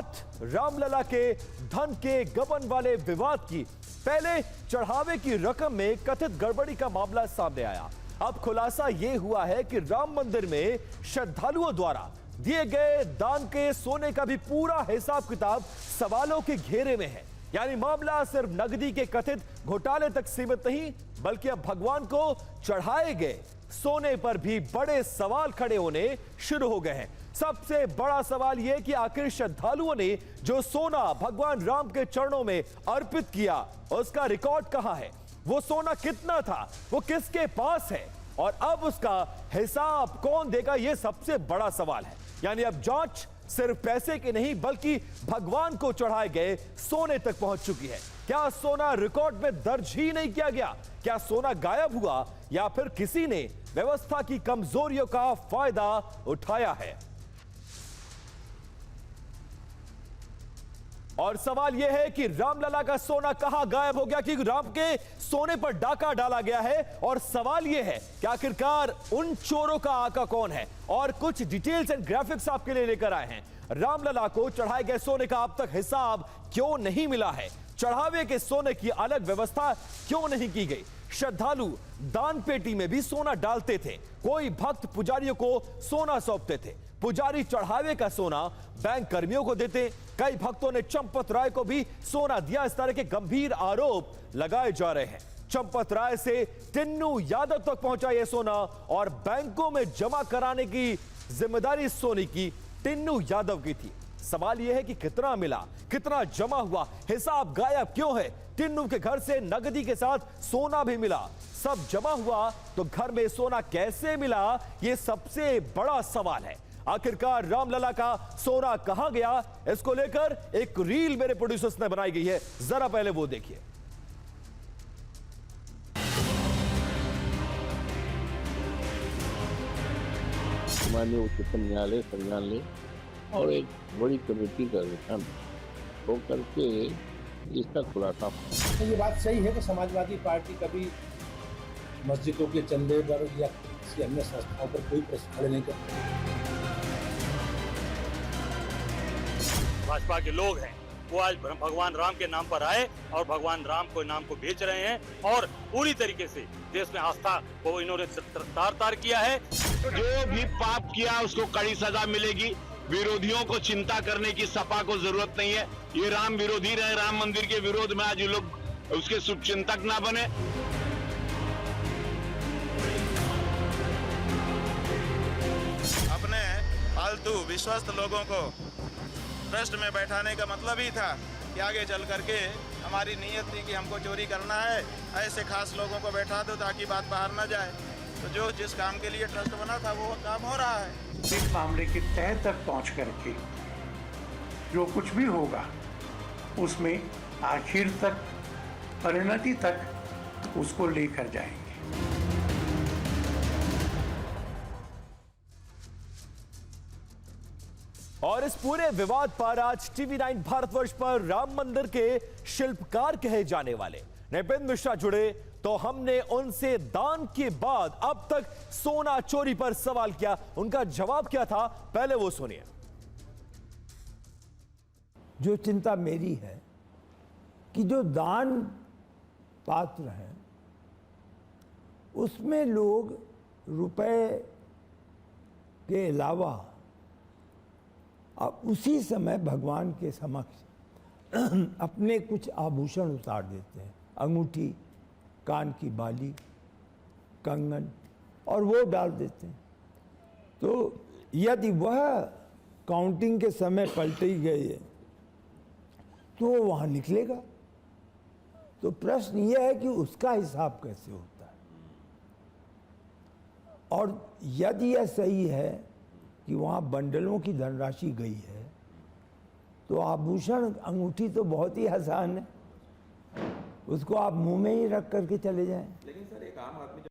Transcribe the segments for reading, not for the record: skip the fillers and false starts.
बात रामलला के धन के गबन वाले विवाद की। पहले चढ़ावे की रकम में कथित गड़बड़ी का मामला सामने आया। अब खुलासा यह हुआ है कि राम मंदिर में श्रद्धालुओं द्वारा दिए गए दान के सोने का भी पूरा हिसाब किताब सवालों के घेरे में है। यानी मामला सिर्फ नकदी के कथित घोटाले तक सीमित नहीं, बल्कि अब भगवान को चढ़ाए गए सोने पर भी बड़े सवाल खड़े होने शुरू हो गए हैं। सबसे बड़ा सवाल यह कि आखिर श्रद्धालुओं ने जो सोना भगवान राम के चरणों में अर्पित किया, उसका रिकॉर्ड कहां है? वो सोना कितना था? वो किसके पास है? और अब उसका हिसाब कौन देगा? यह सबसे बड़ा सवाल है। यानी अब जांच सिर्फ पैसे की नहीं, बल्कि भगवान को चढ़ाए गए सोने तक पहुंच चुकी है। क्या सोना रिकॉर्ड में दर्ज ही नहीं किया गया? क्या सोना गायब हुआ, या फिर किसी ने व्यवस्था की कमजोरियों का फायदा उठाया है? और सवाल यह है कि रामलला का सोना कहां गायब हो गया, क्योंकि राम के सोने पर डाका डाला गया है। और सवाल यह है कि आखिरकार उन चोरों का आका कौन है? और कुछ डिटेल्स एंड ग्राफिक्स आपके लिए लेकर आए हैं। रामलला को चढ़ाए गए सोने का अब तक हिसाब क्यों नहीं मिला है? चढ़ावे के सोने की अलग व्यवस्था क्यों नहीं की गई? श्रद्धालु दान पेटी में भी सोना डालते थे, कोई भक्त पुजारियों को सोना सौंपते थे, पुजारी चढ़ावे का सोना बैंक कर्मियों को देते, कई भक्तों ने चंपत राय को भी सोना दिया। इस तरह के गंभीर आरोप लगाए जा रहे हैं। चंपत राय से टिन्नू यादव तक पहुंचा यह सोना, और बैंकों में जमा कराने की जिम्मेदारी सोने की टिन्नू यादव की थी। सवाल यह है कि कितना मिला, कितना जमा हुआ, हिसाब गायब क्यों है? टिन्नू के घर से नकदी के साथ सोना भी मिला, सब जमा हुआ तो घर में सोना कैसे मिला? यह सबसे बड़ा सवाल है। आखिरकार रामलला का सोना कहां गया? इसको लेकर एक रील मेरे प्रोड्यूसर्स ने बनाई गई है, जरा पहले वो देखिए। माननीय उच्चतम न्यायालय, संज्ञान ले और एक बड़ी कमेटी का गठन हो करके इसका खुलासा। तो ये बात सही है कि समाजवादी पार्टी कभी मस्जिदों के चंदे पर या किसी अन्य संस्थाओं पर कोई प्रश्न खड़े नहीं करती। भाजपा के लोग हैं वो आज भगवान राम के नाम पर आए और भगवान राम को नाम को बेच रहे हैं, और पूरी तरीके से देश में आस्था को इन्होंने तार किया है। जो भी पाप किया उसको कड़ी सजा मिलेगी। विरोधियों को चिंता करने की सपा को जरूरत नहीं है। ये राम विरोधी रहे, राम मंदिर के विरोध में आज ये लोग उसके शुभचिंतक ना बने। अपने फालतू विश्वस्त लोगों को ट्रस्ट में बैठाने का मतलब ही था कि आगे चल करके हमारी नीयत थी कि हमको चोरी करना है, ऐसे खास लोगों को बैठा दो ताकि बात बाहर न जाए। तो जो जिस काम के लिए ट्रस्ट बना था वो काम हो रहा है। इस मामले के तह तक पहुंच करके जो कुछ भी होगा उसमें आखिर तक, परिणति तक उसको लेकर जाएंगे। और इस पूरे विवाद पर आज TV9 भारतवर्ष पर राम मंदिर के शिल्पकार कहे जाने वाले नृपेंद्र मिश्रा जुड़े, तो हमने उनसे दान के बाद अब तक सोना चोरी पर सवाल किया। उनका जवाब क्या था, पहले वो सुनिए। जो चिंता मेरी है कि जो दान पात्र हैं उसमें लोग रुपए के अलावा अब उसी समय भगवान के समक्ष अपने कुछ आभूषण उतार देते हैं, अंगूठी, कान की बाली, कंगन, और वो डाल देते हैं। तो यदि वह काउंटिंग के समय पलटी गए तो वो वहाँ निकलेगा। तो प्रश्न यह है कि उसका हिसाब कैसे होता है, और यदि यह सही है कि वहाँ बंडलों की धनराशि गई है, तो आभूषण, अंगूठी तो बहुत ही आसान है, उसको आप मुंह में ही रख करके चले जाएं। लेकिन सर एक आम आदमी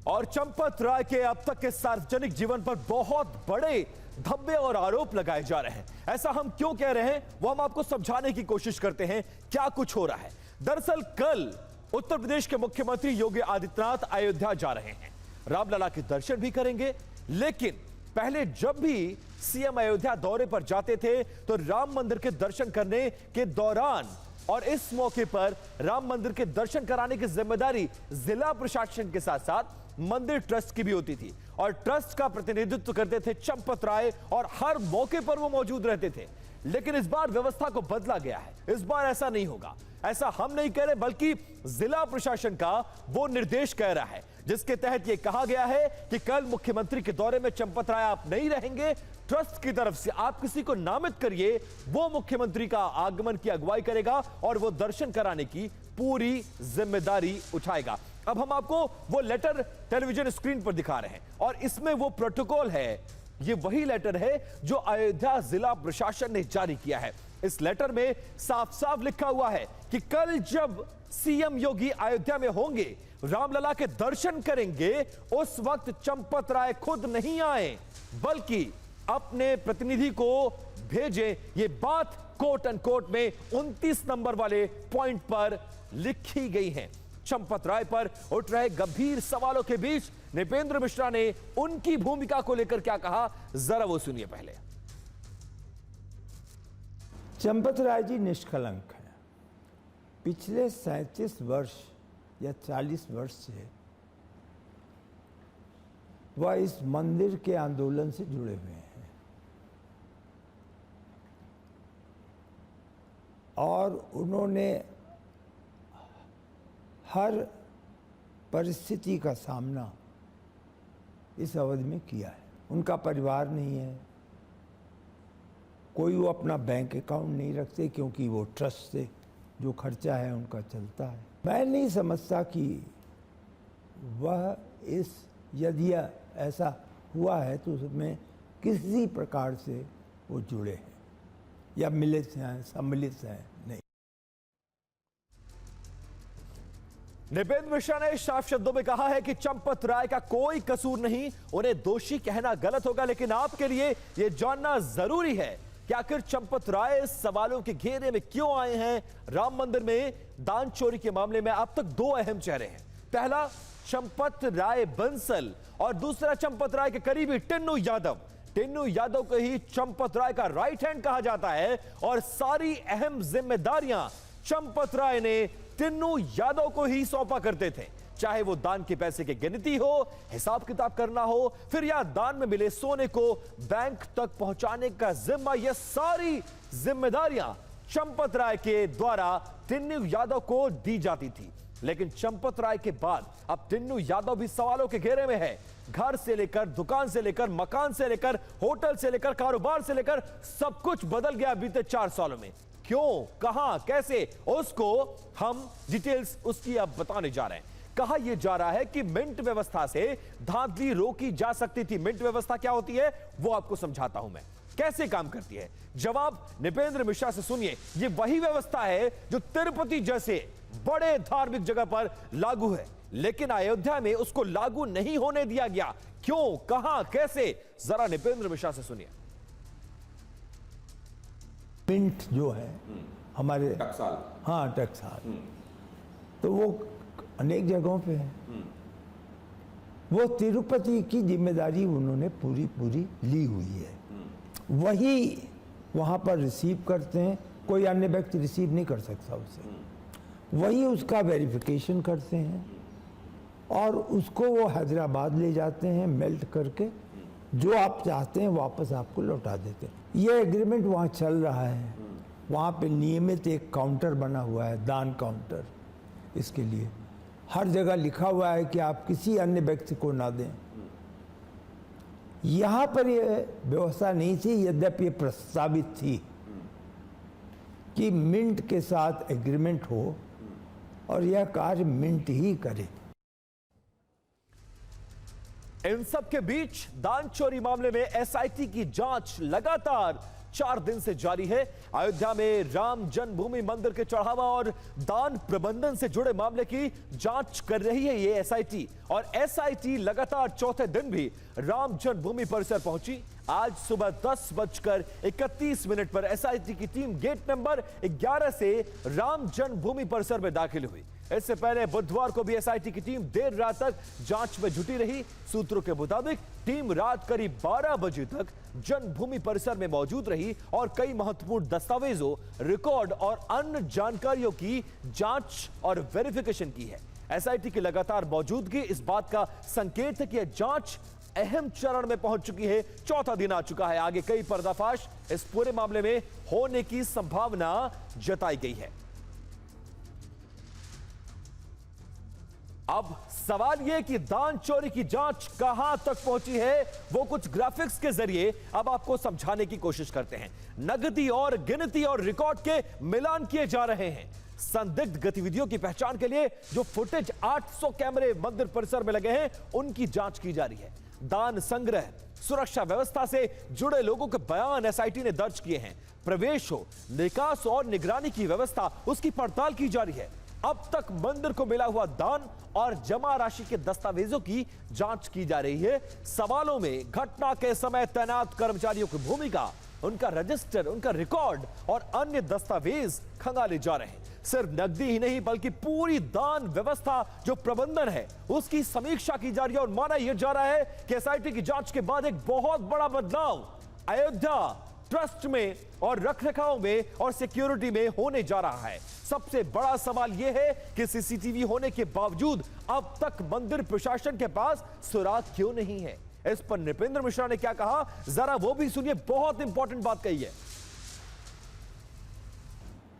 और चंपत राय के अब तक के सार्वजनिक जीवन पर बहुत बड़े धब्बे और आरोप लगाए जा रहे हैं। ऐसा हम क्यों कह रहे हैं वो हम आपको समझाने की कोशिश करते हैं क्या कुछ हो रहा है। दरअसल कल उत्तर प्रदेश के मुख्यमंत्री योगी आदित्यनाथ अयोध्या जा रहे हैं, रामलला के दर्शन भी करेंगे, लेकिन पहले जब भी सीएम अयोध्या दौरे पर जाते थे तो राम मंदिर के दर्शन करने के दौरान और इस मौके पर राम मंदिर के दर्शन कराने की जिम्मेदारी जिला प्रशासन के साथ साथ मंदिर ट्रस्ट की भी होती थी और ट्रस्ट का प्रतिनिधित्व करते थे चंपत राय और हर मौके पर वो मौजूद रहते थे। लेकिन इस बार व्यवस्था को बदला गया है। इस बार ऐसा नहीं होगा, ऐसा हम नहीं कह रहे, बल्कि जिला प्रशासन का वो निर्देश कह रहा है जिसके तहत यह कहा गया है कि कल मुख्यमंत्री के दौरे में चंपत राय आप नहीं रहेंगे। ट्रस्ट की तरफ से आप किसी को नामित करिए, वो मुख्यमंत्री का आगमन की अगुवाई करेगा और वो दर्शन कराने की पूरी जिम्मेदारी उठाएगा। अब हम आपको वो लेटर टेलीविजन स्क्रीन पर दिखा रहे हैं और इसमें वो प्रोटोकॉल है, ये वही लेटर है जो अयोध्या जिला प्रशासन ने जारी किया है। इस लेटर में साफ साफ लिखा हुआ है कि कल जब सीएम योगी अयोध्या में होंगे, रामलला के दर्शन करेंगे, उस वक्त चंपत राय खुद नहीं आए बल्कि अपने प्रतिनिधि को भेजे। ये बात कोट एंड कोट में 29 नंबर वाले पॉइंट पर लिखी गई है। चंपत राय पर उठ रहे गंभीर सवालों के बीच नृपेंद्र मिश्रा ने उनकी भूमिका को लेकर क्या कहा, जरा वो सुनिए पहले। चंपत राय जी निष्कलंक है। पिछले 37 वर्ष या 40 वर्ष से वह इस मंदिर के आंदोलन से जुड़े हुए हैं और उन्होंने हर परिस्थिति का सामना इस अवधि में किया है। उनका परिवार नहीं है, कोई वो अपना बैंक अकाउंट नहीं रखते क्योंकि वो ट्रस्ट से जो खर्चा है उनका चलता है। मैं नहीं समझता कि वह यदि ऐसा हुआ है तो उसमें किसी प्रकार से वो जुड़े हैं या मिलित हैं, सम्मिलित हैं, नहीं। नृपेंद्र मिश्रा ने साफ शब्दों में कहा है कि चंपत राय का कोई कसूर नहीं, उन्हें दोषी कहना गलत होगा, लेकिन आपके लिए यह जानना जरूरी है कि आखिर चंपत राय सवालों के घेरे में क्यों आए हैं। राम मंदिर में दान चोरी के मामले में अब तक दो अहम चेहरे हैं, पहला चंपत राय बंसल और दूसरा चंपत राय के करीबी टिन्नू यादव। टिन्नू यादव को ही चंपत राय का राइट हैंड कहा जाता है और सारी अहम जिम्मेदारियां चंपत राय ने टिन्नू यादव को ही सौंपा करते थे, चाहे वो दान के पैसे की गिनती हो, हिसाब किताब करना हो, फिर या दान में मिले सोने को बैंक तक पहुंचाने का जिम्मा, यह सारी जिम्मेदारियां चंपत राय के द्वारा टिन्नू यादव को दी जाती थी। लेकिन चंपत राय के बाद अब टिन्नू यादव भी सवालों के घेरे में है। घर से लेकर, दुकान से लेकर, मकान से लेकर, होटल से लेकर, कारोबार से लेकर सब कुछ बदल गया बीते 4 सालों में। क्यों, कहां, कैसे, उसको हम डिटेल्स उसकी अब बताने जा रहे हैं। कहा यह जा रहा है कि मिंट व्यवस्था से धांधली रोकी जा सकती थी। मिंट व्यवस्था क्या होती है वो आपको समझाता हूं मैं, कैसे काम करती है। जवाब नृपेंद्र मिश्रा से सुनिए। यह वही व्यवस्था है जो तिरुपति जैसे बड़े धार्मिक जगह पर लागू है, लेकिन अयोध्या में उसको लागू नहीं होने दिया गया। क्यों, कहां, कैसे, जरा नृपेंद्र मिश्रा से सुनिए। मिंट जो है हमारे टकसाल, हाँ टकसाल, तो वो अनेक जगहों पे है। वो तिरुपति की जिम्मेदारी उन्होंने पूरी ली हुई है, वही वहाँ पर रिसीव करते हैं, कोई अन्य व्यक्ति रिसीव नहीं कर सकता उसे। वही उसका वेरिफिकेशन करते हैं और उसको वो हैदराबाद ले जाते हैं, मेल्ट करके जो आप चाहते हैं वापस आपको लौटा देते हैं। ये एग्रीमेंट वहाँ चल रहा है। वहाँ पे नियमित एक काउंटर बना हुआ है, दान काउंटर। इसके लिए हर जगह लिखा हुआ है कि आप किसी अन्य व्यक्ति को ना दें। यहाँ पर यह व्यवस्था नहीं थी, यद्यपि प्रस्तावित थी कि मिंट के साथ एग्रीमेंट हो और यह कार्य मिंट ही करे। इन सब के बीच दान चोरी मामले में एसआईटी की जांच लगातार 4 दिन से जारी है। अयोध्या में राम जन्मभूमि मंदिर के चढ़ावा और दान प्रबंधन से जुड़े मामले की जांच कर रही है ये एसआईटी, और एसआईटी लगातार चौथे दिन भी राम जन्मभूमि परिसर पहुंची। आज सुबह 10:31 पर एसआईटी की टीम गेट नंबर 11 से राम जन्मभूमि परिसर में दाखिल हुई। इससे पहले बुधवार को भी एसआईटी की टीम देर रात तक जांच में जुटी रही। सूत्रों के मुताबिक टीम रात करीब 12 बजे तक जन्मभूमि परिसर में मौजूद रही और कई महत्वपूर्ण दस्तावेजों, रिकॉर्ड और अन्य जानकारियों की जांच और वेरिफिकेशन की है। एसआईटी की लगातार मौजूदगी इस बात का संकेत है कि यह जांच अहम चरण में पहुंच चुकी है। चौथा दिन आ चुका है। आगे कई पर्दाफाश इस पूरे मामले में होने की संभावना जताई गई है। अब सवाल यह कि दान चोरी की जांच कहां तक पहुंची है, वो कुछ ग्राफिक्स के जरिए अब आपको समझाने की कोशिश करते हैं। नकदी और गिनती और रिकॉर्ड के मिलान किए जा रहे हैं। संदिग्ध गतिविधियों की पहचान के लिए जो फुटेज 800 कैमरे मंदिर परिसर में लगे हैं, उनकी जांच की जा रही है। दान संग्रह, सुरक्षा व्यवस्था से जुड़े लोगों के बयान एसआईटी ने दर्ज किए हैं। प्रवेश हो, निकास और निगरानी की व्यवस्था, उसकी पड़ताल की जा रही है। अब तक मंदिर को मिला हुआ दान और जमा राशि के दस्तावेजों की जांच की जा रही है। सवालों में घटना के समय तैनात कर्मचारियों की भूमिका, उनका रजिस्टर, उनका रिकॉर्ड और अन्य दस्तावेज खंगाले जा रहे हैं। सिर्फ नकदी ही नहीं बल्कि पूरी दान व्यवस्था जो प्रबंधन है उसकी समीक्षा की जा रही है और माना यह जा रहा है कि एसआईटी की जांच के बाद एक बहुत बड़ा बदलाव अयोध्या ट्रस्ट में और रखरखाव में और सिक्योरिटी में होने जा रहा है। सबसे बड़ा सवाल यह है कि सीसीटीवी होने के बावजूद अब तक मंदिर प्रशासन के पास सुराग क्यों नहीं है। इस पर नृपेंद्र मिश्रा ने क्या कहा, जरा वो भी सुनिए। बहुत इंपॉर्टेंट बात कही है।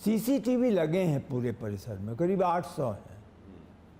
सीसीटीवी लगे हैं पूरे परिसर में, करीब 800 हैं।